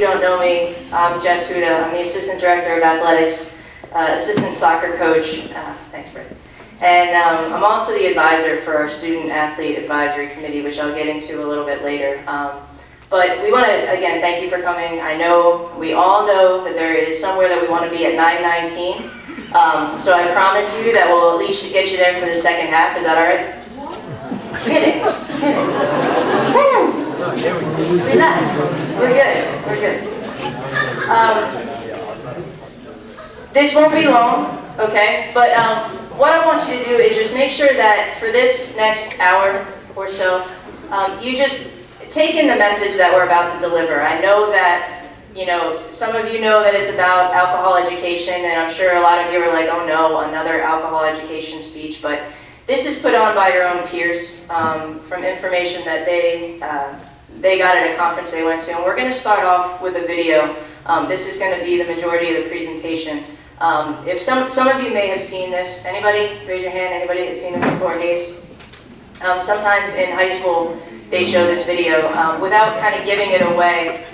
If you don't know me, I'm Jess Huda. I'm the Assistant Director of Athletics, Assistant Soccer Coach. Thanks, Britt. And I'm also the advisor for our Student Athlete Advisory Committee, which I'll get into a little bit later. But we want to, again, thank you for coming. I know, we all know that there is somewhere that we want to be at 9:19. So I promise you that we'll at least get you there for the second half. Is that all right? Get it. Relax. We're good. We're good. This won't be long, okay? But what I want you to do is just make sure that for this next hour or so, you just take in the message that we're about to deliver. I know that, you know, some of you know that it's about alcohol education, and I'm sure a lot of you are like, oh no, another alcohol education speech, but this is put on by your own peers from information that they got at a conference they went to, and we're going to start off with a video. This is going to be the majority of the presentation. If some of you may have seen this, anybody? Raise your hand. Anybody that's seen this before? Hayes? Sometimes in high school they show this video without kind of giving it away.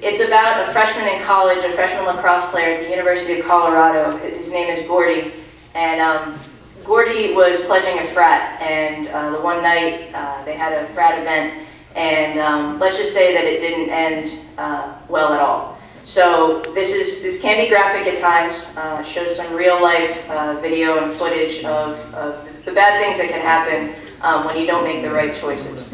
It's about a freshman in college, a freshman lacrosse player at the University of Colorado. His name is Gordy, and Gordy was pledging a frat, and the one night they had a frat event, and let's just say that it didn't end well at all. So this can be graphic at times, shows some real life video and footage of the bad things that can happen when you don't make the right choices.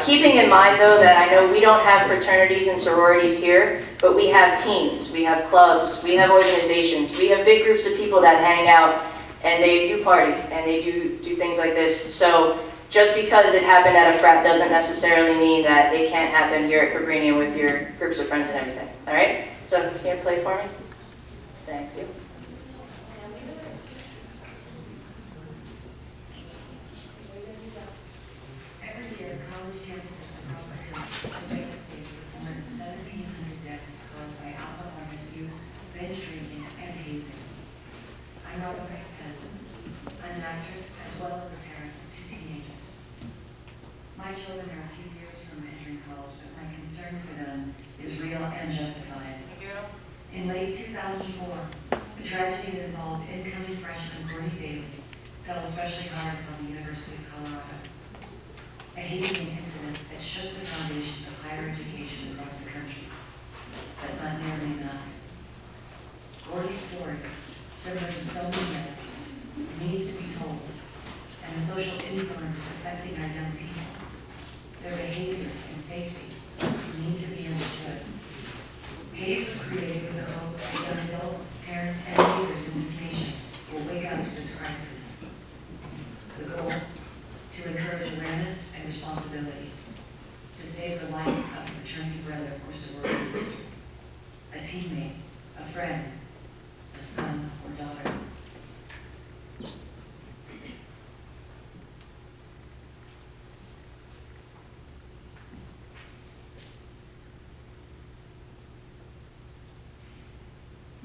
Keeping in mind though that I know we don't have fraternities and sororities here, but we have teams, we have clubs, we have organizations, we have big groups of people that hang out and they do party and they do things like this. So just because it happened at a frat doesn't necessarily mean that it can't happen here at Cabrini with your groups of friends and everything. All right? So can you play for me? Thank you. Every year, college campuses across the country subject the state to more than 1,700 deaths caused by alcohol misuse, binge drinking, and hazing. I'm Robert Penn. I'm an actress as well as a parent of 2 teenagers. My children are a few years from entering college, but my concern for them is real and justified. In late 2004, the tragedy that involved incoming freshman Gordy Bailey fell especially hard upon the University of Colorado. A hazing incident that shook the foundations of higher education across the country, but not nearly enough. Gordy's story, similar to so many others, needs to be told, and the social influences affecting our young people, their behavior and safety, need to be understood. Hayes was created with the hope that young adults, parents, and leaders in this nation will wake up to this crisis. The goal, to encourage awareness and responsibility, to save the life of a fraternity brother or sorority sister, a teammate, a friend, a son or daughter.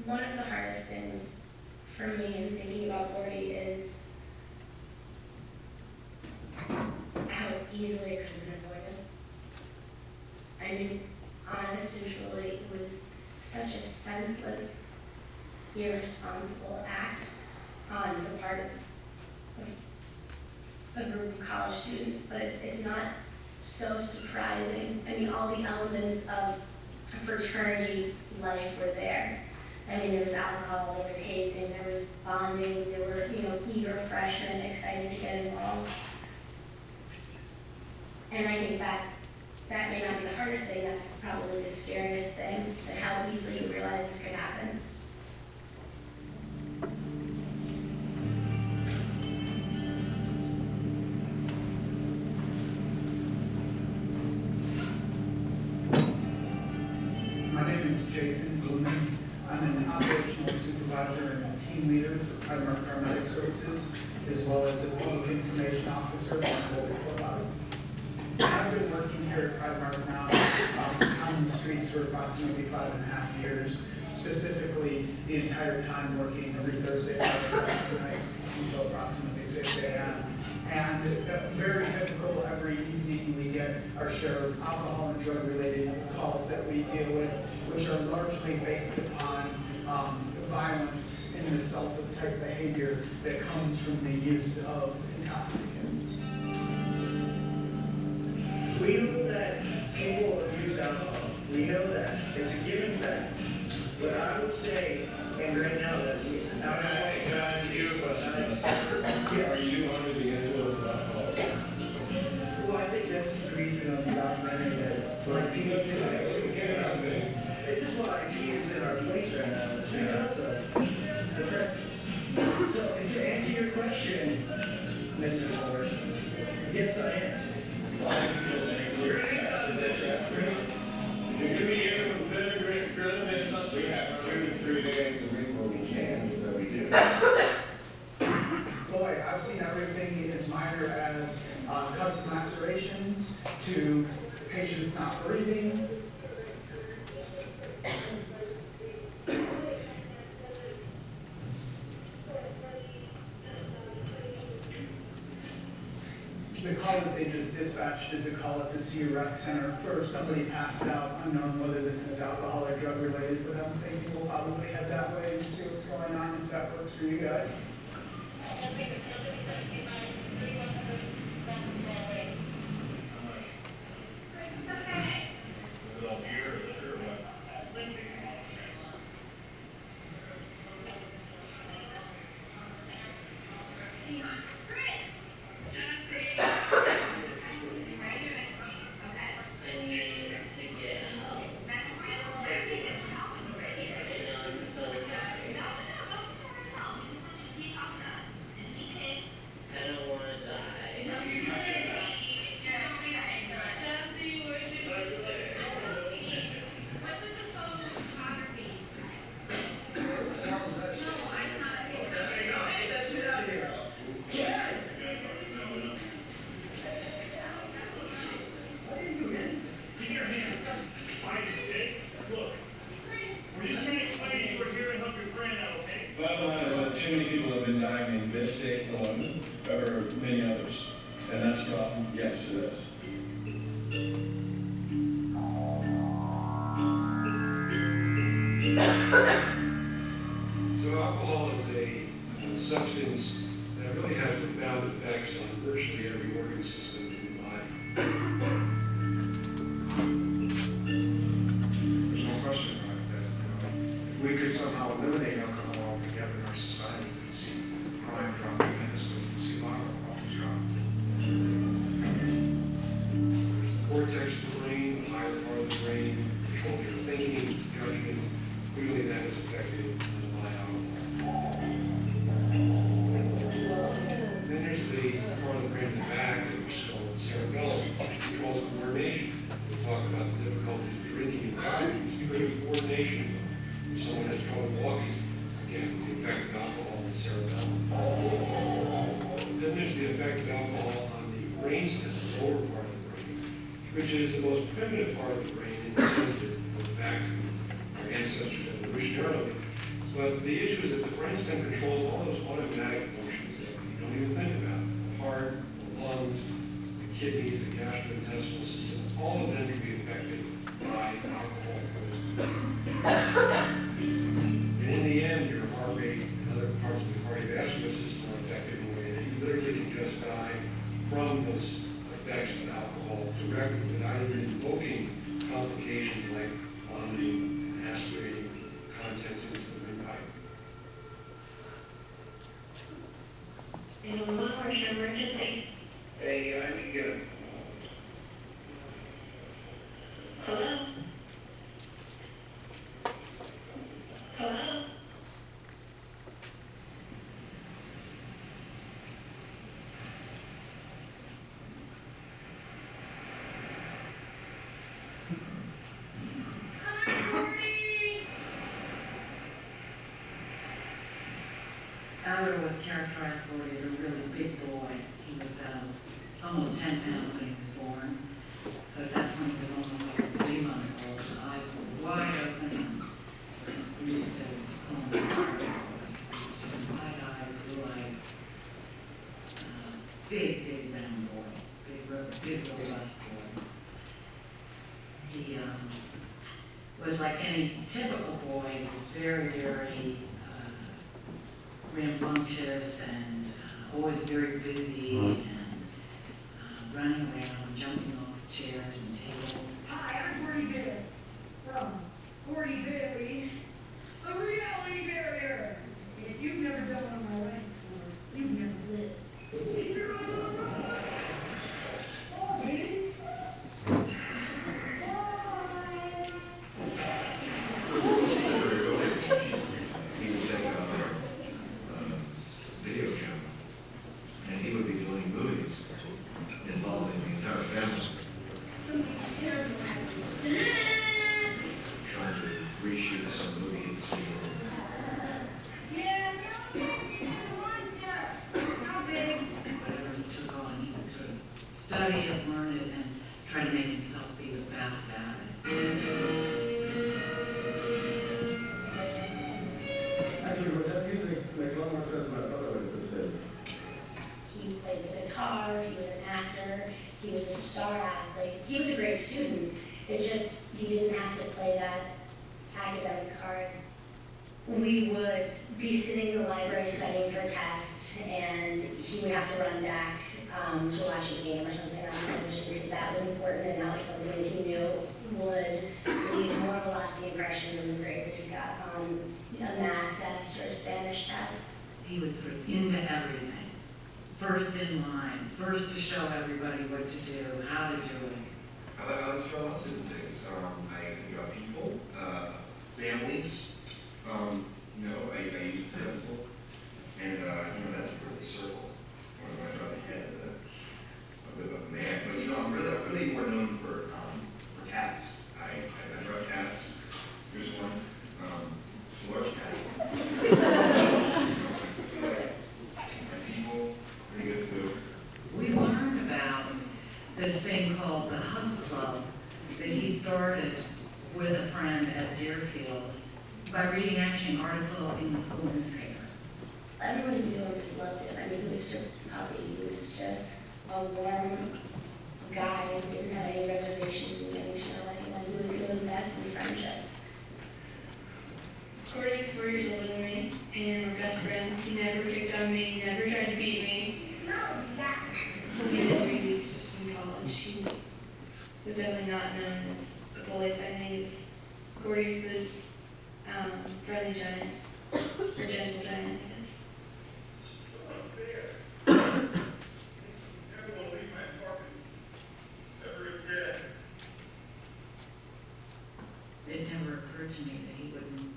One of the hardest things for me in thinking about Gordy is how easily it could have been avoided. I mean, honest and truly, it was such a senseless, irresponsible act on the part of a group of college students, but it's not so surprising. I mean, all the elements of fraternity life were there. I mean, there was alcohol, there was hazing, there was bonding, there were, eager freshmen excited to get involved. And I think that may not be the hardest thing, that's probably the scariest thing, and how easily you realize this could happen. My name is Jason Blumen. I'm an operational supervisor and a team leader for Pride Mark Paramedic Services, as well as a public information officer for Boulder, Colorado. I've been working here at Pride Mark now on the streets for approximately 5.5 years, specifically the entire time working every Thursday, Friday, Saturday night until approximately 6 a.m. And very typical, every evening we get our share of alcohol and drug-related calls that we deal with, which are largely based upon violence and assaultive type behavior that comes from the use of intoxicants. We know that people abuse alcohol. We know that. It's a given fact. But I would say, and right now, that Can I ask you a question? Are you under the influence of alcohol? well, I think that's just the reason of the documentary that my peers in this is why he is in our place right now. It's because of the presence. So, and to answer your question, Mr. Ford, yes, I am. Give me your vinaigrette grilling and something. We have 2 to 3 days a week where we can, so we do. Boy, I've seen everything as minor as cuts and lacerations to patients not breathing. The call that they just dispatched is a call at the CU Rec Center for somebody passed out, unknown whether this is alcohol or drug related, but I'm thinking we'll probably head that way and see what's going on, if that works for you guys. Bottom line is that too many people have been dying in this state alone, over many others. And that's a problem. Yes, it is. So alcohol is a substance that really has profound effects on virtually every organ system in the body. There's no question about that. If we could somehow eliminate alcohol altogether in our society, we'd see crime drop tremendously, we'd see a lot of problems drop. There's the cortex of the brain, the higher part of the brain, controls your thinking, judgment. Clearly that is affected by alcohol. Then there's the part of the brain in the back of the skull, the cerebellum, which controls coordination. We talk about the difficulties of drinking and driving. It's because of coordination. If someone has trouble walking, again, the effect of alcohol on the cerebellum. Then there's the effect of alcohol on the brainstem, the lower part of the brain, which is the most primitive part of the brain in the sense that it goes back to our ancestors evolutionarily. But the issue is that the brainstem controls all those automatic functions that we don't even think about. The heart, the lungs, the kidneys, the gastrointestinal system, all of them can be affected by alcohol poisoning. And in the end, your heart rate and other parts of the cardiovascular system are affected in a way that you literally can just die from those effects of alcohol directly without even invoking complications like vomiting and aspirating contents into the windpipe. Emergency. Hey, I need to get a Hello? Hello? Albert was characterized as a really big boy. He was almost 10 pounds when he was born. So at that point, he was almost like a 3-month-old. His eyes were wide open. We used to call him Albert because he was just wide-eyed, blue-eyed, big, like any typical boy, he was very, very rambunctious and always very busy and running around, jumping off chairs and tables. Hi, I'm Gordy Bear from Gordy Bailey's, the reality barrier. And if you've never done one on my way before, you've never lived. Oh, baby. He was taking on video camera, and he would be doing movies involving the entire family, trying to reshoot some movie he'd seen. Whatever he took on, he would sort of study it, learn it, and try to make himself be the best at it. Actually, with that music makes a lot more sense than I thought it would at this stage. He played the guitar, he was an actor, he was a star athlete. He was a great student. It just, he didn't have to play that academic card. We would be sitting in the library studying for a test, and he would have to run back to watch a game or something on television because that was important and that was something that he knew would leave more of a lasting impression than the grade that he got on a math test or a Spanish test. He was sort of into everything. First in line, first to show everybody what to do, how to do it. I like to try lots of different things. I think about people, families. I use the stencil, and that's a perfect circle. When I draw the head of the man, but I'm really more known for cats. I draw cats. Here's one, large cat. And people, pretty good too. We learned about this thing called the Hug Club that he started with a friend at Deerfield by reading actually an article in the school newspaper. Everyone who knew him just loved him. I mean, he was just he was just a warm guy who didn't have any reservations in getting to know anyone. He was good and best in friendships. Corey's 4 years older than me, and we're best friends. He never picked on me, never tried to beat me. He had 3 weeks just in college. He was definitely not known as a bully by any means. Corey's the friendly giant, or gentle giant, I guess. It never occurred to me that he wouldn't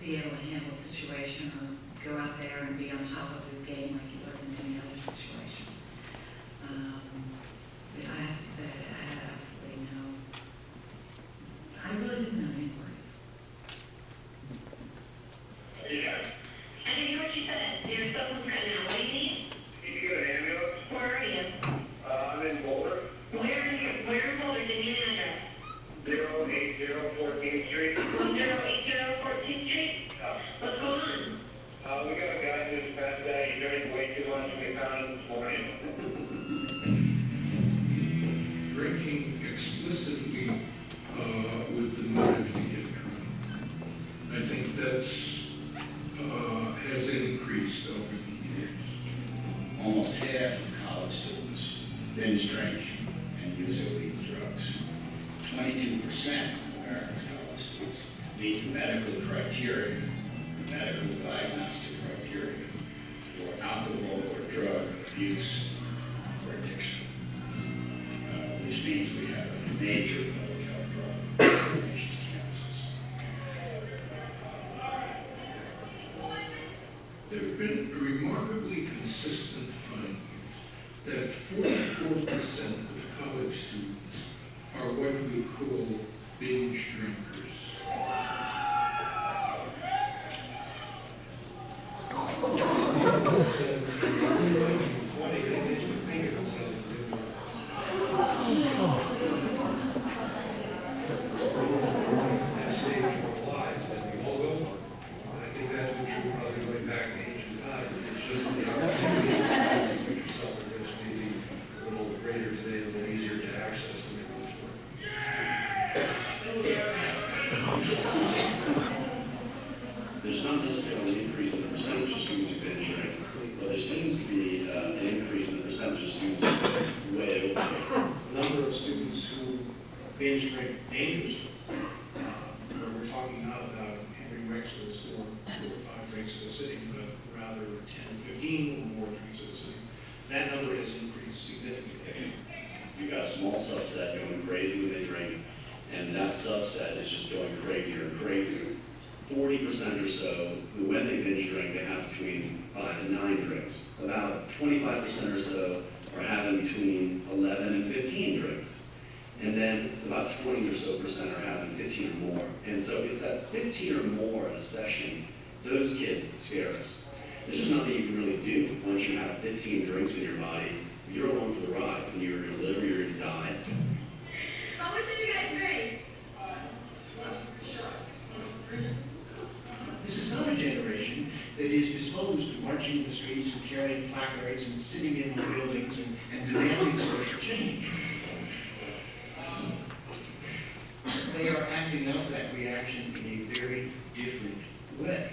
be able to handle a situation or go out there and be on top of his game like he was in any other situation. But I have to say, I had absolutely I really didn't know any worries. Yeah. I didn't hear what you said. There's someone right now. What do you need? Need to get an ambulance? Where are you? I'm in Boulder. Where in Boulder? Give me an address. 080 14th Street. 1080 14th Street? What's going on? We got a guy who's passed out. He drank way too much and we found him this morning. Drinking explicitly with the motive to get drunk. I think that's has increased over the years. Almost half of college students binge drink and use illegal drugs. 22% of America's college students meet the medical criteria, the medical diagnostic criteria for alcohol or drug abuse or addiction, which means we have a major public health problem on the nation's campuses. There have been remarkably consistent findings that 44% of college students are what we call binge drinkers. There's not necessarily an increase in the percentage of students who binge drink, but there seems to be an increase in the percentage of students who way over. The number of students who binge drink dangerously, where we're talking not about Henry Wexler's 4 or 5 drinks at a sitting, but rather 10, 15 or more drinks at a sitting, that number has increased significantly. You've got a small subset going crazy when they drink, and that subset is just going crazier and crazier. 40% or so, who when they binge drink, they have between 5 and 9 drinks. About 25% or so are having between 11 and 15 drinks. And then about 20 or so percent are having 15 or more. And so it's that 15 or more in a session, those kids that scare us. There's just nothing you can really do once you have 15 drinks in your body. You're along for the ride, and you're going to live or you're going to die. How much did you guys drink? This is not a generation that is disposed to marching in the streets and carrying placards and sitting in on buildings and demanding social change. They are acting out that reaction in a very different way.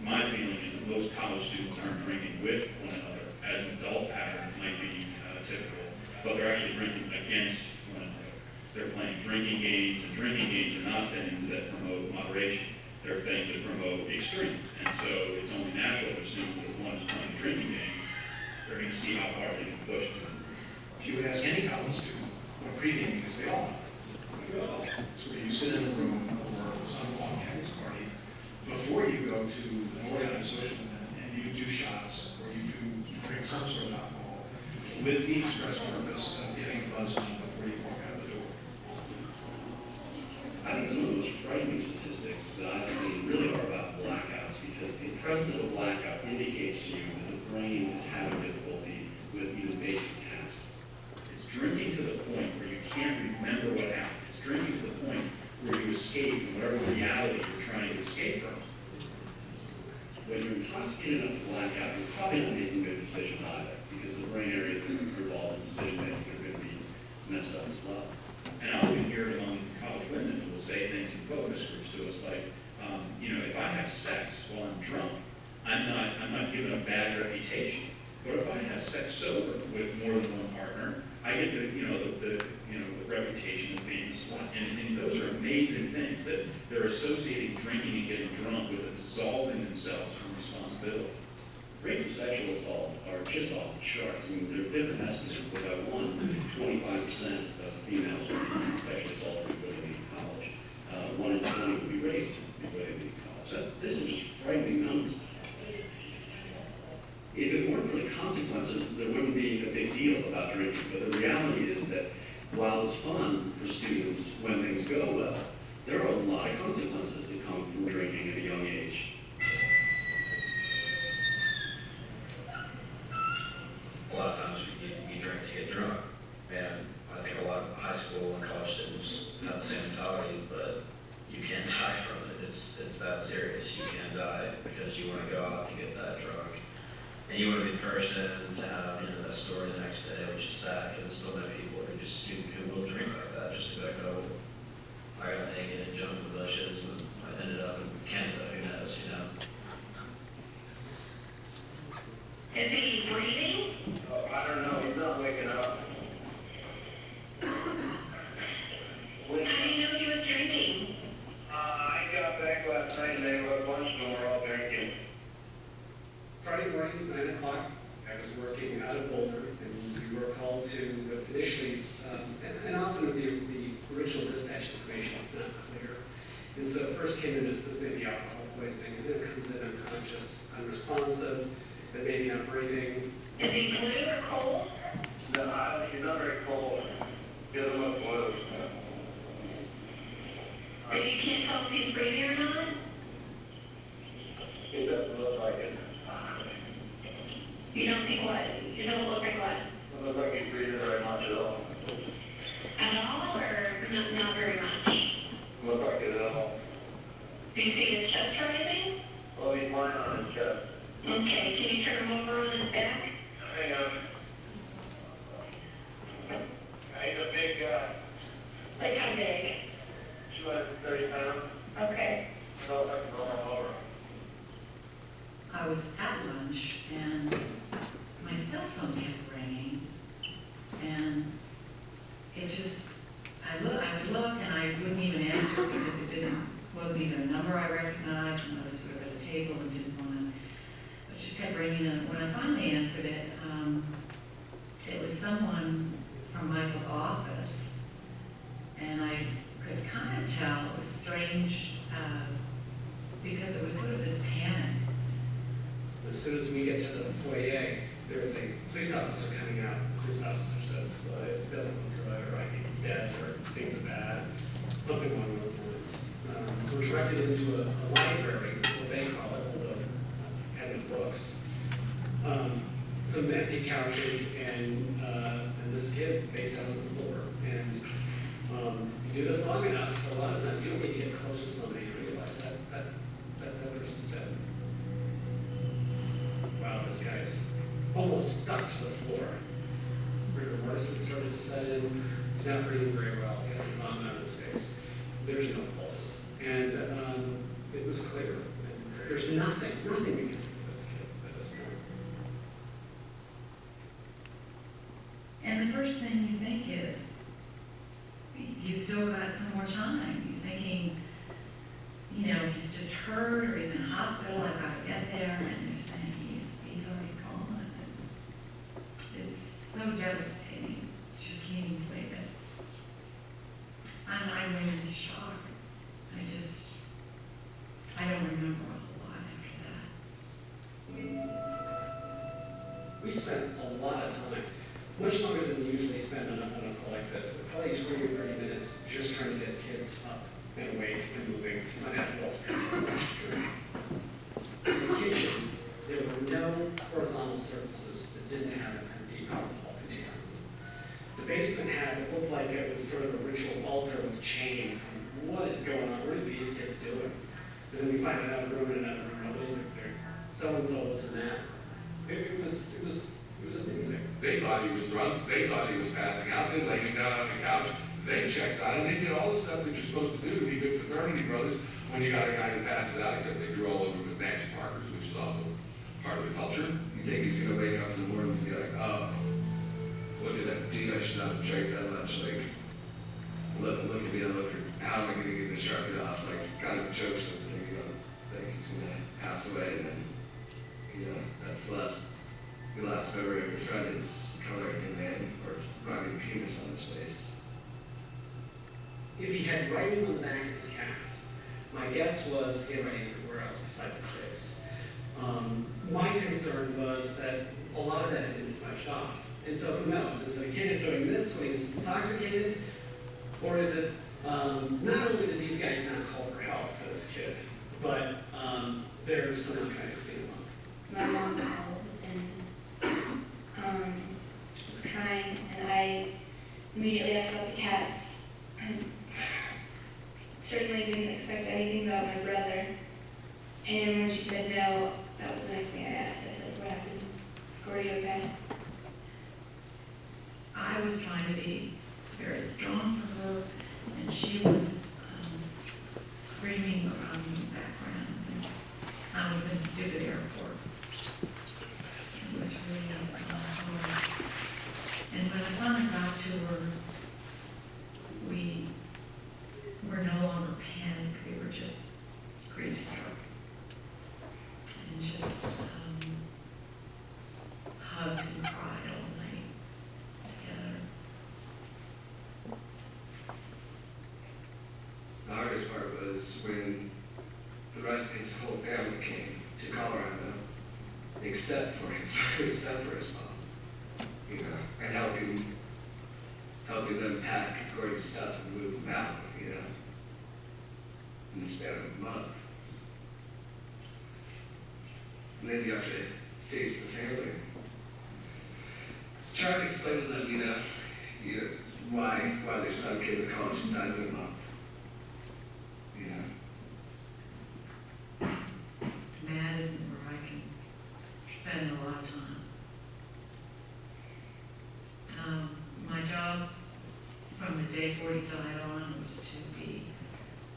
My feeling is that most college students aren't drinking with one another, as an adult pattern might be typical, but they're actually drinking against one another. They're playing drinking games, and drinking games are not things that promote moderation. They're things that promote extremes, and so it's only natural to assume that if one is playing a drinking game, they're going to see how far they can push. If you would ask any college student what pregame is, they all know. So you sit in a room or some off-campus party before you go to an organized social event and you do shots or you do drink some sort of alcohol with the express purpose of getting a buzz on before you walk out the door. I think some of the most frightening statistics that I've seen really are about blackouts, because the presence of a blackout indicates to you that the brain is having difficulty with even basic tasks. It's drinking to the point where you can't remember what happened. It's drinking to the point where you escape from whatever reality you're trying to escape from. When you're intoxicated enough to black out, you're probably not making good decisions either, because the brain areas that are involved in decision making are going to be messed up as well. And I often hear it among college women who will say things in focus groups to us like, if I have sex while I'm drunk, I'm not given a bad reputation. But if I have sex sober with more than one partner, I get the reputation of being a slut. And those are amazing things, that they're associating drinking and getting drunk with absolving themselves from responsibility. Rates of sexual assault are just off the charts. I mean, there are different estimates, but about 25% of females will be sexually assaulted before they leave college. 1 in 20 will be raped before they leave college. So these are just frightening numbers. If it weren't for the consequences, there wouldn't be a big deal about drinking. But the reality is that while it's fun for students when things go well, there are a lot of consequences that come from drinking at a young age. A lot of times you drink to get drunk, and I think a lot of high school and college students have the same mentality, but you can't die from it. It's that serious. You can die because you want to go out and get that drunk. And you want to be the person to have that story the next day, which is sad, because there's so many people who will drink like that, just to be like, oh, I got naked and jumped the bushes and I ended up in Canada, who knows, Is he breathing? Oh, I don't know, he's not waking up. How do you know he was drinking? I got back last night and they were a bunch of them were all drinking. Friday morning, 9 o'clock, I was working out of Boulder, and we were called to initially, and often the original dispatch information is not clear. And so it first came in as this may be alcohol poisoning, and then it comes in unconscious, unresponsive, but maybe not breathing. Is he blue or cold? No, he's not very cold. He doesn't look blue. So you can't tell if he's breathing or not? It doesn't look like it. You don't think what? You don't look like what? It doesn't look like he's breathing very much at all. At all, or not very much? Look like it at all. Do you see his chest or anything? Well, he's lying on his chest. Okay, can you turn him over on his back? Hang on. at lunch, and my cell phone kept ringing, and it just, I would look and I wouldn't even answer because wasn't even a number I recognized, and I was sort of at a table and didn't want to, but it just kept ringing, and when I finally answered it, it was someone from Michael's office, and I could kind of tell it was strange, because it was sort of this panic. As soon as we get to the foyer, there is a police officer coming out. The police officer says, it doesn't look good, or I think he's dead, or things are bad, something along those lines. We're directed into a library, that's what they call it, with a heavy books. Some empty couches, and this kid face down on the floor. And you do this long enough, a lot of times you don't need to get close to somebody to realize that person's dead. Wow, this guy's almost stuck to the floor. Rigor mortis had started to set in. He's not breathing very well. He has a bomb out of his face. There's no pulse. And it was clear. And there's nothing we can do for this kid at this point. And the first thing you think is, you still got some more time. You're thinking, he's just hurt, or he's in hospital, I've got to get there, and you're saying he's already gone. It's so devastating. You just can't even believe it. I went into shock. I don't remember a whole lot after that. We spent a lot of time, much longer than we usually spend on a call like this, but probably 20 or 30 minutes just trying to get kids up and awake and moving to find out who else can drink. In the kitchen, there were no horizontal surfaces that didn't have an empty alcohol container. The basement had what looked like it was sort of a ritual altar with chains. And what is going on? What are these kids doing? And then we find another room and another room. Oh, so-and-so lives in that. It was amazing. They thought he was drunk. They thought he was passing out. They laid him down on the couch. They checked on him. They did all the stuff that you're supposed to do to be good fraternity brothers when you got a guy who passes out, except they drew all over him with magic markers, which is also part of the culture. You think he's gonna wake up in the morning and be like, oh, what's it at? I should not have drank that much. Like, look at me, how am I gonna get this sharpened off? Like, kind of joke something, think he's gonna pass away, and then, that's the last memory of your friend is coloring him in, or writing a penis on his face. If he had writing on the back of his calf, my guess was he had writing everywhere else besides his face. My concern was that a lot of that had been smudged off. And so who knows? Is it a kid who's doing this when he's intoxicated? Or is it, not only did these guys not call for help for this kid, but they're somehow trying to clean him up. My mom called and was crying, and I immediately asked about the cats. I certainly didn't expect anything about my brother. And when she said no, that was the next thing I asked. I said, what happened? Is Gordy okay? I was trying to be very strong for her, and she was screaming around in the background. I was in the stupid airport. It was really hard. And when I finally got to her, we were no longer panicked. We were just grief-struck. And just hugged and cried all night together. The hardest part was when the rest of his whole family came to Colorado, except for his mom, and helping them pack Gordy's stuff and move him out, in the span of a month. And then you have to face the family. Try to explain to them, why their son came to college and died in a month. Mad isn't where I can spend a lot of time. My job from the day 40 died on was to be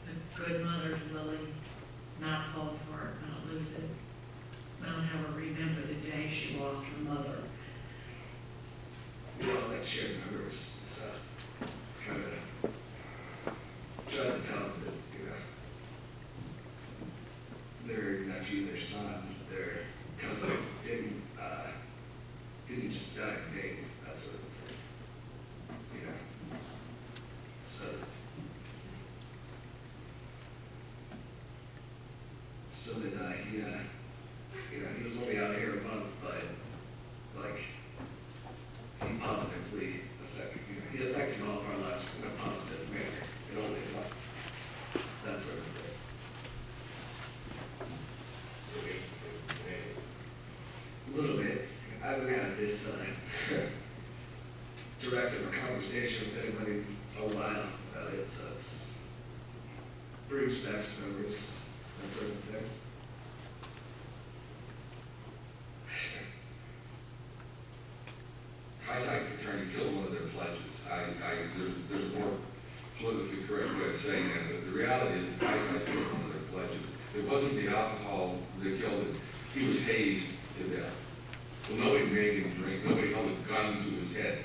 a good mother to Lily, not fall for it, not lose it. I'll have her remember the day she lost her mother. You know, like shared memories, it's kind of trying to tell them that, you know, their nephew, their son, their cousin didn't just die in vain, that sort of thing. You know? So that he, you know, he was only out here a month, but like, he positively affected, you know, he affected all of our lives in a positive manner, in only life, that sort of thing. A little bit. I've been at this directive or conversation with anybody in a while. It's brings back some memories, that sort of thing. SAAC fraternity killed one of their pledges. There's a more politically correct way of saying that, but the reality is SAAC killed one of their pledges. It wasn't the alcohol that killed him. He was hazed to death. Well, nobody made him drink. Nobody held a gun to his head.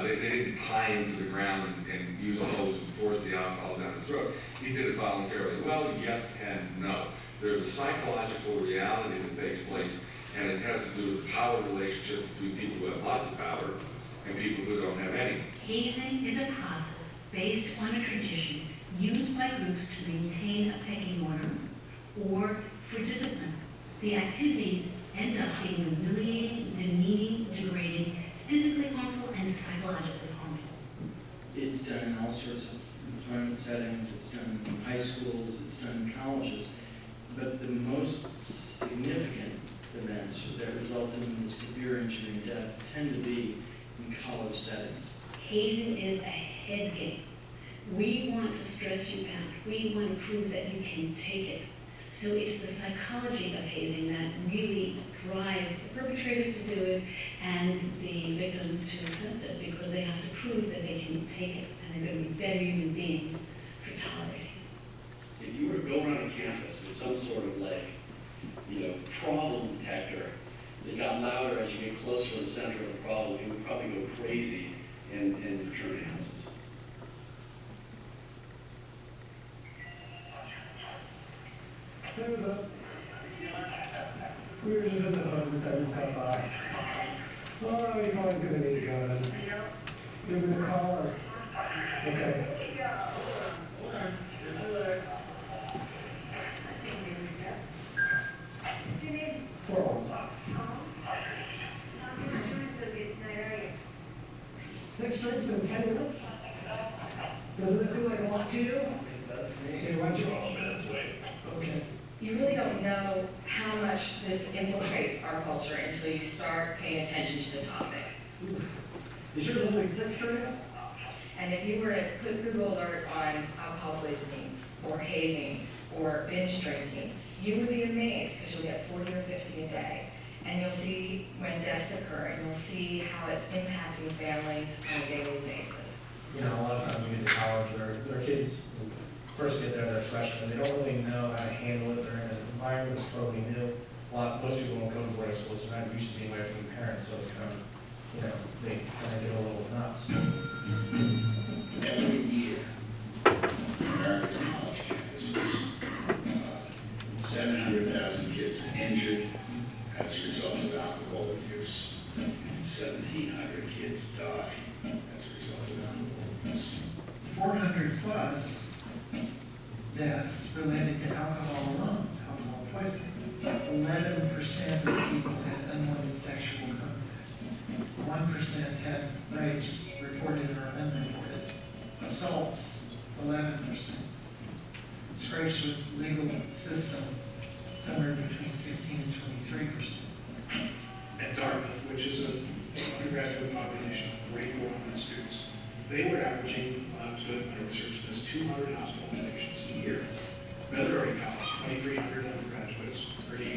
They didn't tie him to the ground and use a hose and force the alcohol down his throat. He did it voluntarily. Well, yes and no. There's a psychological reality that takes place, and it has to do with the power relationship between people who have lots of power and people who don't have any. Hazing is a process based on a tradition used by groups to maintain a pecking order or for discipline. The activities end up being humiliating, demeaning, degrading, physically harmful, and psychologically harmful. It's done in all sorts of employment settings, it's done in high schools, it's done in colleges, but the most significant events that result in severe injury and death tend to be in college settings. Hazing is a head game. We want to stress you out. We want to prove that you can take it. So it's the psychology of hazing that really drives the perpetrators to do it and the victims to accept it, because they have to prove that they can take it and they're going to be better human beings for tolerating it. If you were to go around a campus with some sort of problem detector that got louder as you get closer to the center of the problem, you would probably go crazy in fraternity houses. Hands up. We were just in the hood with every step by. Oh, you're always gonna need a gun. Give me the call or? Okay. Six drinks in 10 minutes? Doesn't it seem like a lot to you? Hey, why'd you all this way? Okay. You really don't know how much this infiltrates our culture until you start paying attention to the topic. Oof. You sure there's only 6 drinks? And if you were to put Google alert on alcohol poisoning or hazing or binge drinking, you would be amazed because you'll get 40 or 50 a day. And you'll see when deaths occur, and you'll see how it's impacting families on a daily basis. You know, a lot of times we get to college, their kids first get there, they're freshmen, they don't really know how to handle it, they're in an environment that's totally new. Most people won't go to boarding schools, so they're not used to being away from their parents, so it's kind of, they kind of get a little nuts. Every year, America's college campuses, 700,000 kids are injured as a result of alcohol abuse, and 1,700 kids die as a result of alcohol abuse. 400 plus deaths related to alcohol alone, alcohol poisoning. 11% of people had unwanted sexual contact. 1% had rapes reported or unreported. Assaults, 11%. Scrapes with legal system, somewhere between 16 and 23%. At Dartmouth, which is an undergraduate population of 4,400 students, they were averaging, to my research, this 200 hospitalizations a year. Military College, 2,300 undergraduates, pretty,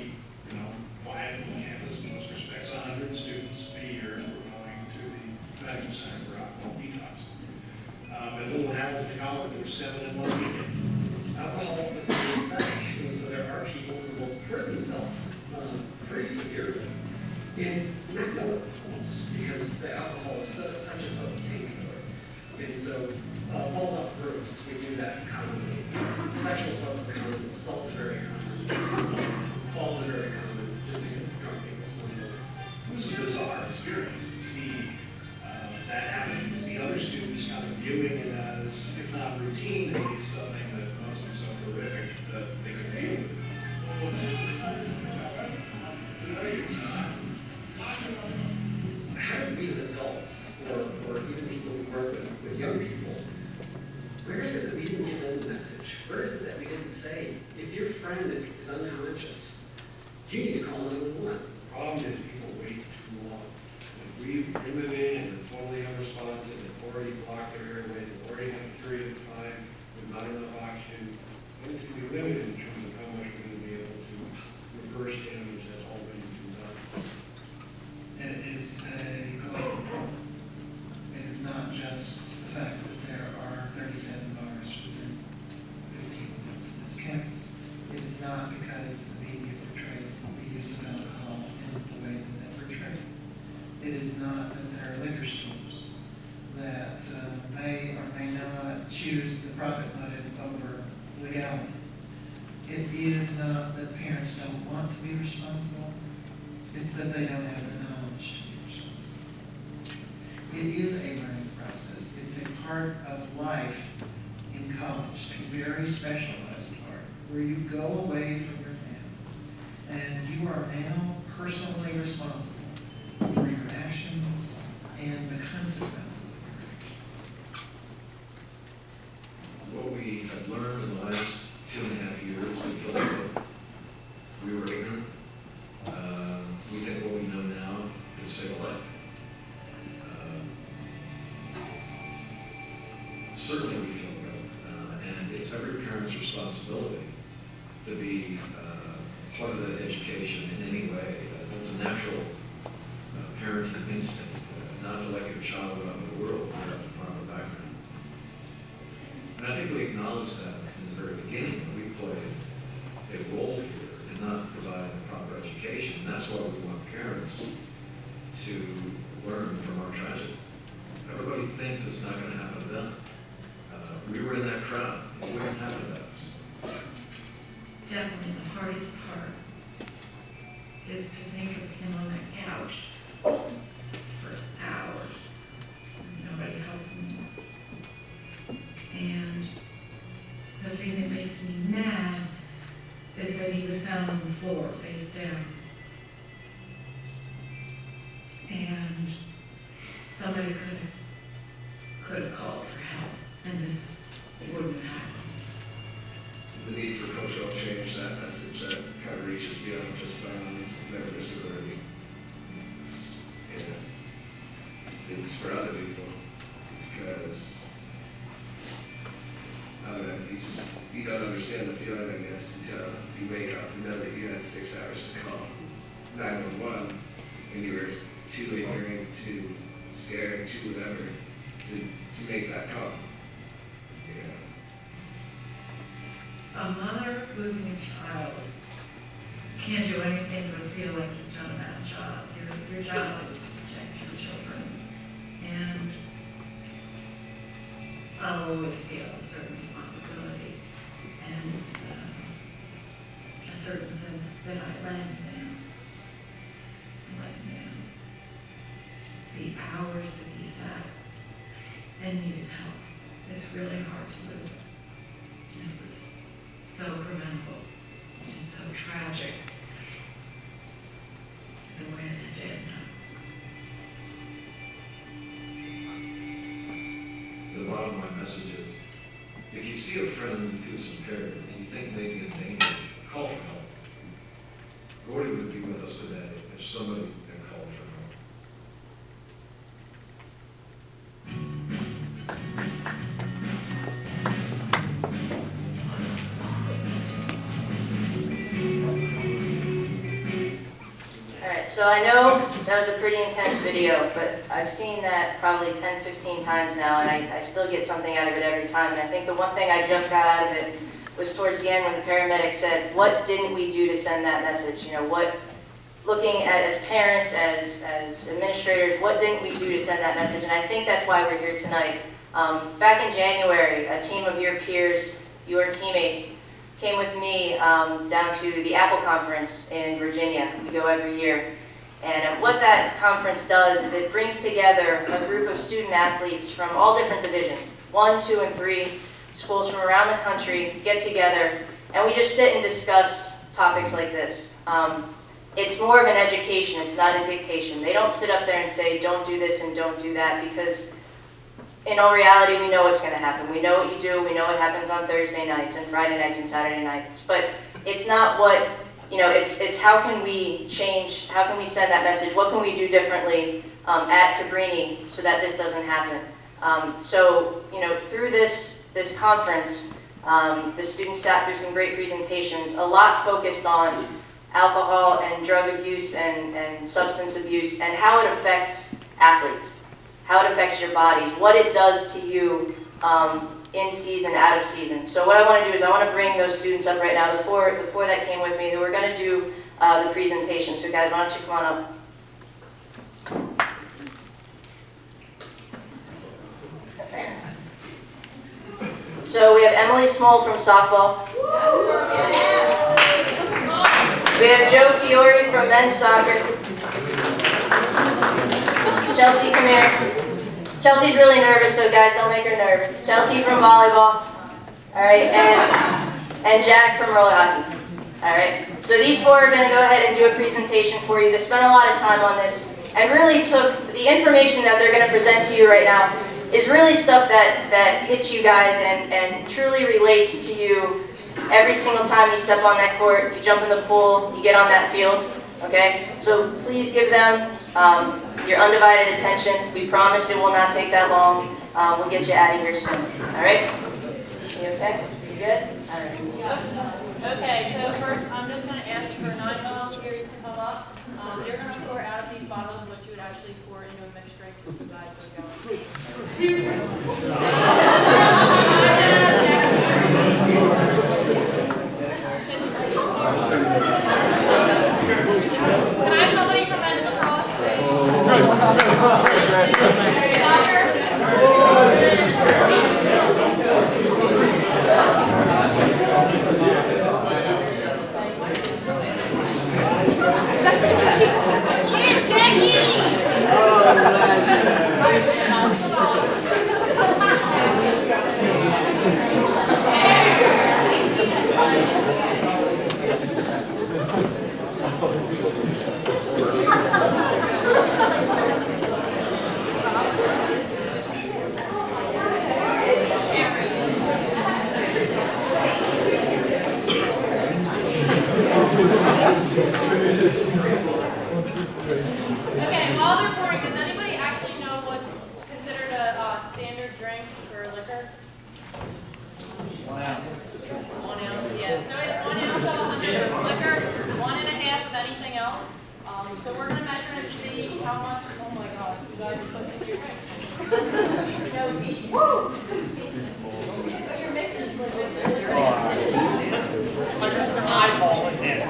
quiet on campus in most respects. 100 students a year were going to the medical center for alcohol detox. At Little Hamilton College, there were 7 in one weekend. Alcohol is a thing, so there are people who will hurt themselves and not know it almost, because the alcohol is such a potent painkiller. And so, falls off the roofs, we do that commonly. Sexual assaults are common, assaults are very common, falls are very common, just because drunk people swim. It was a bizarre experience to see that happening, to see other students kind of viewing it as, if not routine, at least something that wasn't so horrific that they could view it. How do we as adults, or even people who work with young people, where is it that we didn't get in the message? Where is it that we didn't say, if your friend is unconscious, you need to call 911? The problem is people wait too long. Like, we bring them in and they're totally unresponsive, they've already blocked their airway, they've already had a period of time with not enough oxygen. It's going to be limited in terms of how much we're going to be able to reverse damage that's already been done. It is not just the fact that there are 37 bars within 15 minutes of this campus. It is not because the media portrays the use of alcohol in the way that they portray it. It is not that there are liquor stores that may or may not choose the profit motive over legality. It is not that parents don't want to be responsible. It's that they don't have the knowledge to be responsible. It is a learning process. It's a part of life in college, a very specialized part, where you go away from your family and you are now personally responsible for your actions and the consequences of your actions. What we have learned in the last 2.5 years in Philadelphia, we were ignorant. We think what we know now can save a life. Certainly we feel good, and it's every parent's responsibility to be part of that education in any way. That's a natural parenting instinct, not to let your child out in the world without the proper background. And I think we acknowledged that in the very beginning when we played a role here in not providing the proper education. And that's why we want parents to learn from our tragedy. Everybody thinks it's not going to happen to them. We were in that crowd. It wouldn't happen to us. Definitely the hardest part is to think of him on that couch for hours, nobody helping him. And the thing that makes me mad is that he was found on the floor, face down. And somebody could have called for help, and this wouldn't have happened. The need for cultural change, that message that kind of reaches beyond just their disability. It's for other people, because I don't know, you don't understand the feeling, I guess, until you wake up and know that you had 6 hours to call 911 and you were too ignorant, too scared, too whatever to make that call. A mother losing a child can't do anything but feel like you've done a bad job. Your job is to protect your children. And I'll always feel a certain responsibility and a certain sense that I let him down. I let him down. The hours that he sat and needed help is really hard to live with. This was so preventable and so tragic the way that it did. The bottom line message is, if you see a friend who's impaired and you think maybe in danger, call for help. Gordy would be with us today if somebody had called for help. So I know that was a pretty intense video, but I've seen that probably 10, 15 times now, and I still get something out of it every time. And I think the one thing I just got out of it was towards the end when the paramedic said, what didn't we do to send that message? You know, what looking at as parents, as administrators, what didn't we do to send that message? And I think that's why we're here tonight. Back in January, a team of your peers, your teammates, came with me down to the Apple Conference in Virginia. We go every year. And what that conference does is it brings together a group of student athletes from all different divisions, 1, 2, and 3 schools from around the country get together, and we just sit and discuss topics like this. It's more of an education, it's not a dictation. They don't sit up there and say, don't do this and don't do that, because in all reality, we know what's going to happen. We know what you do, we know what happens on Thursday nights and Friday nights and Saturday nights. But it's not what, it's how can we change, how can we send that message, what can we do differently at Cabrini so that this doesn't happen. So, through this conference, the students sat through some great presentations, a lot focused on alcohol and drug abuse and substance abuse and how it affects athletes, how it affects your bodies, what it does to you in season, out of season. So what I want to do is I want to bring those students up right now, the four that came with me, who are going to do the presentation. So guys, why don't you come on up? So we have Emily Small from softball. We have Joe Fiore from men's soccer. Chelsea, come here. Chelsea's really nervous, so guys, don't make her nervous. Chelsea from volleyball. All right, and Jack from roller hockey. All right, so these four are going to go ahead and do a presentation for you. They spent a lot of time on this and really took the information that they're going to present to you right now is really stuff that hits you guys and truly relates to you every single time you step on that court, you jump in the pool, you get on that field, okay? So please give them your undivided attention. We promise it will not take that long. We'll get you out of here soon, all right? You okay? You good? All right. Okay, so first I'm just going to ask for 9 volunteers to come up. They're going to pour out of these bottles what you would actually pour into a mixed drink if you guys were going. Can I have somebody from men's lacrosse, please? Okay, while they're pouring, does anybody actually know what's considered a standard drink for liquor? 1 ounce. 1 ounce, yeah. So it's 1 ounce of liquor, 1.5 of anything else. So we're going to measure and see how much, oh my god, you guys put in your drinks. Woo! But you're mixing this liquid. Like some eyeball in it.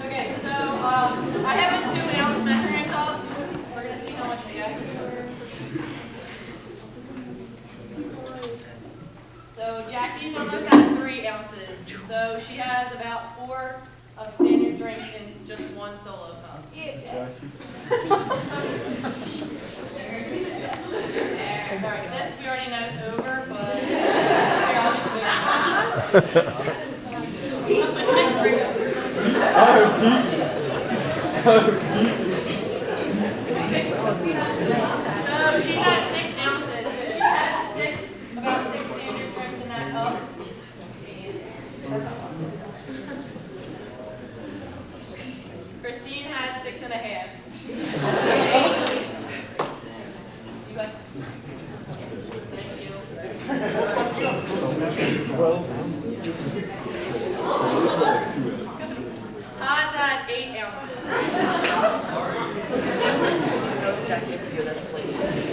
Okay, so I have a 2 ounce measuring cup. We're going to see how much Jackie's covered. So Jackie's almost at 3 ounces. So she has about 4 of standard drinks in just 1 solo cup. Yeah, Alright, this we already know is over, but here, I'll do So she's at 6 ounces. So she had about 6 standard drinks in that cup. Christine had 6.5. You guys. Thank you. 12 ounces. Todd's at 8 ounces. Jackie, it's good at the plate.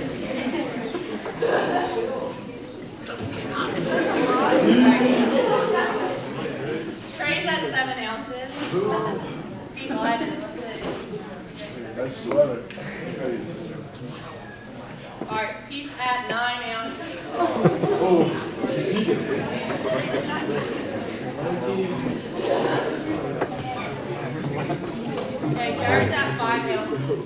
at 9 ounces. Okay, carrots at 5 ounces.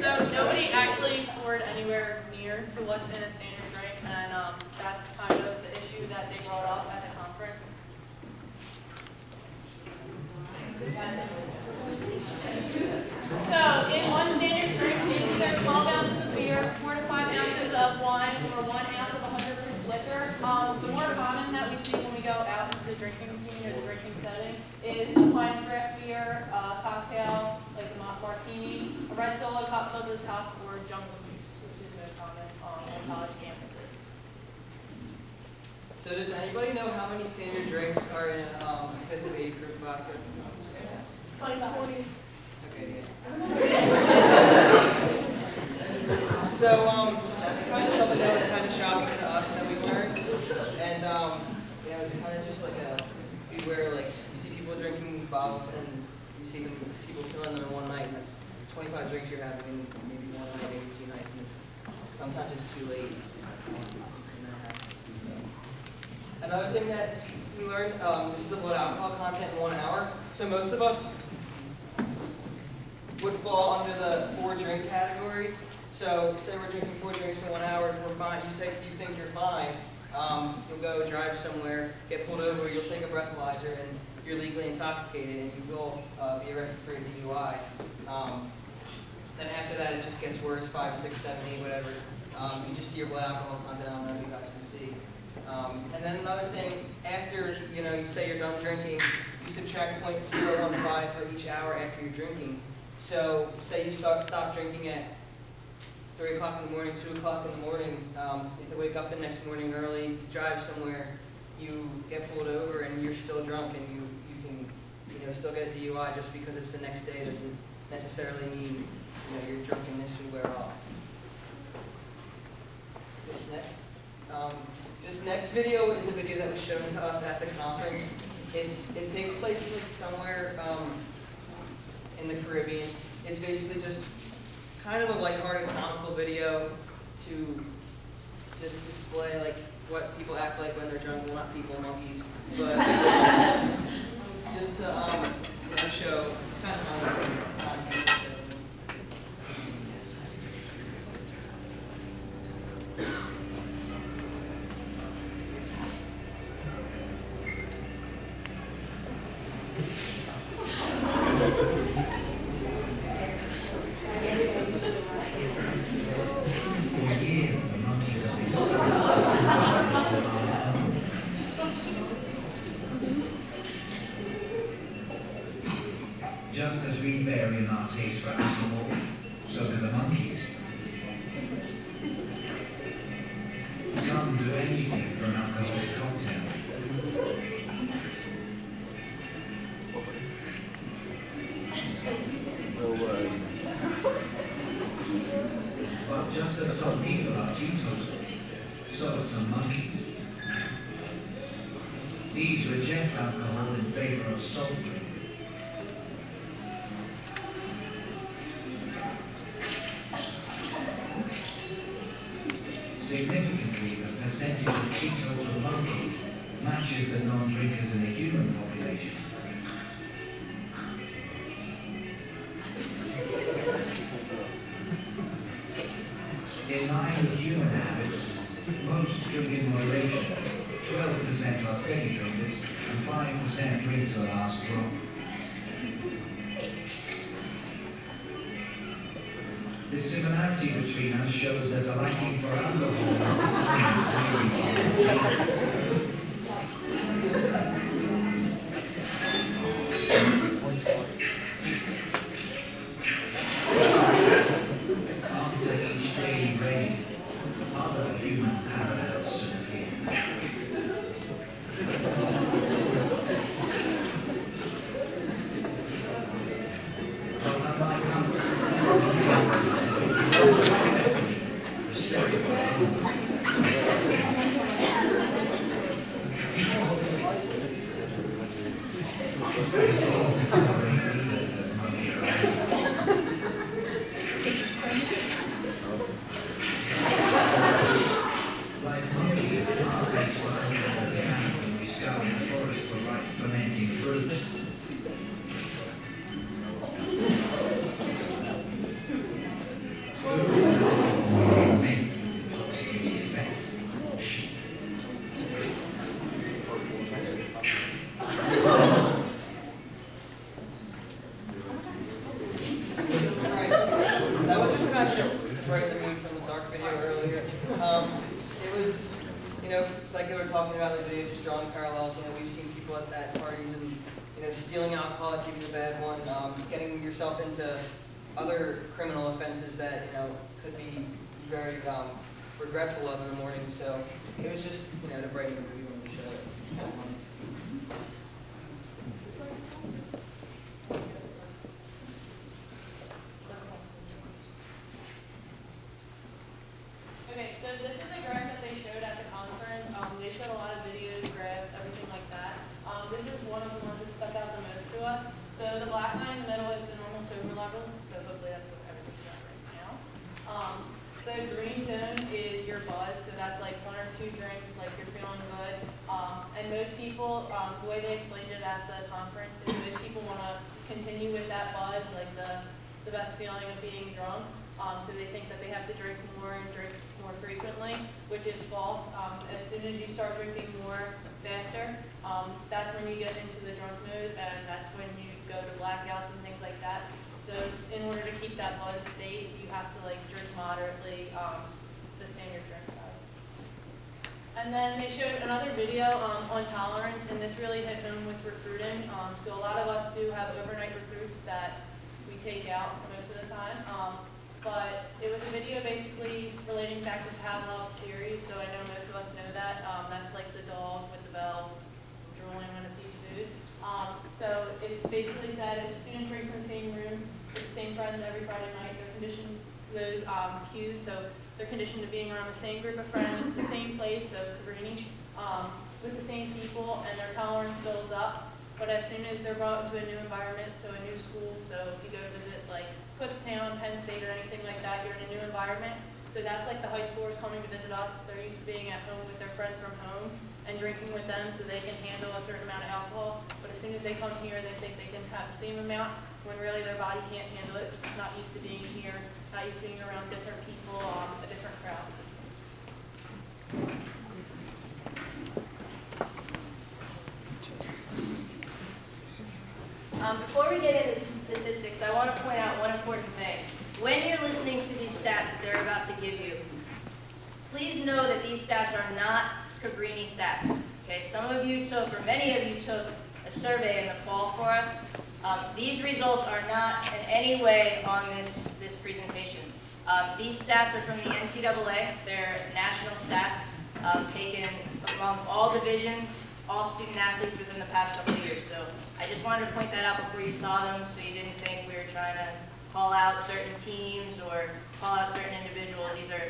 So nobody actually poured anywhere near to what's in a standard drink, and that's kind of the issue that they brought up at the conference. So in one standard drink, it's either 12 ounces of beer, 4 to 5 ounces of wine, or 1 ounce of 100 proof liquor. The more common that we see when we go out into the drinking scene or the drinking setting is a fine craft beer, a cocktail like the martini, a red solo cup filled to the top, or jungle juice, which is most common on college campuses. So does anybody know how many standard drinks are in a fifth of 80 proof vodka? 40. Okay, yeah. So that's kind of something that was kind of shocking to us that we learned, and it's kind of just like beware, like you see people drinking these bottles and you see them people killing them in one night, and that's 25 drinks you're having in maybe one night, maybe 2 nights, and sometimes it's too late. Another thing that we learned, this is the blood alcohol content in 1 hour. So most of us would fall under the 4 drink category. So say we're drinking 4 drinks in 1 hour, we're fine. You think you're fine. You'll go drive somewhere, get pulled over, you'll take a breathalyzer, and you're legally intoxicated, and you will be arrested for a DUI. Then after that, it just gets worse, 5, 6, 7, 8, whatever. You just see your blood alcohol content. I don't know if you guys can see. And then another thing, after you say you're done drinking, you subtract 0.015 for each hour after you're drinking. So say you stop drinking at 3 o'clock in the morning, 2 o'clock in the morning, you have to wake up the next morning early to drive somewhere, you get pulled over and you're still drunk, and you can still get a DUI just because it's the next day doesn't necessarily mean your drunkenness should wear off. This next video is a video that was shown to us at the conference. It takes place somewhere in the Caribbean. It's basically just kind of a lighthearted comical video to just display what people act like when they're drunk. Well, not people, monkeys, but just to show kind of how content. Just as we vary in our taste for alcohol, so do the monkeys. Some do anything for an alcoholic cocktail. But just as some people are teetotal, so are some monkeys. These reject alcohol in favor of soft drink. Significantly, the percentage of teetotal monkeys matches the non-drinkers in the human population. In line with human habits, most drink in moderation. 12% are steady drinkers, and 5% drink to the last drop. The similarity between us shows there's a liking for After each daily rain, other human parallels appear. It was, like they were talking about in the video, just drawing parallels. We've seen people at parties and, stealing alcohol, that's even a bad one. Getting yourself into other criminal offenses that, could be very regretful of in the morning. So it was just, to brighten the mood when we show it. Okay, so this is a graph that they showed at the conference. They showed a lot of videos, graphs, everything like that. This is one of the ones that stuck out the most to us. So the black line in the middle is the normal sober level. So hopefully that's what everybody's at right now. The green zone is your buzz. So that's like 1 or 2 drinks, like you're feeling good. And most people, the way they explained it at the conference is most people want to continue with that buzz, like the best feeling of being drunk. So they think that they have to drink more and drink more frequently, which is false. As soon as you start drinking more faster, that's when you get into the drunk mood, and that's when you go to blackouts and things like that. So in order to keep that buzz state, you have to drink moderately to stand your drink size. And then they showed another video on tolerance, and this really hit home with recruiting. So a lot of us do have overnight recruits that we take out most of the time. But it was a video basically relating back to Pavlov's theory, so I know most of us know that. That's like the dog with the bell drooling when it sees food. So it basically said if a student drinks in the same room with the same friends every Friday night, they're conditioned to those cues. So they're conditioned to being around the same group of friends, the same place, so Cabrini, with the same people, and their tolerance builds up. But as soon as they're brought into a new environment, so a new school, so if you go visit like Kutztown, Penn State, or anything like that, you're in a new environment. So that's like the high schoolers coming to visit us. They're used to being at home with their friends from home and drinking with them so they can handle a certain amount of alcohol. But as soon as they come here, they think they can have the same amount when really their body can't handle it because it's not used to being here, not used to being around different people, a different crowd. Before we get into statistics, I want to point out one important thing. When you're listening to these stats that they're about to give you, please know that these stats are not Cabrini stats. Okay, some of you took, or many of you took, a survey in the fall for us. These results are not in any way on this presentation. These stats are from the NCAA. They're national stats taken among all divisions, all student athletes within the past couple of years. So I just wanted to point that out before you saw them so you didn't think we were trying to call out certain teams or call out certain individuals. These are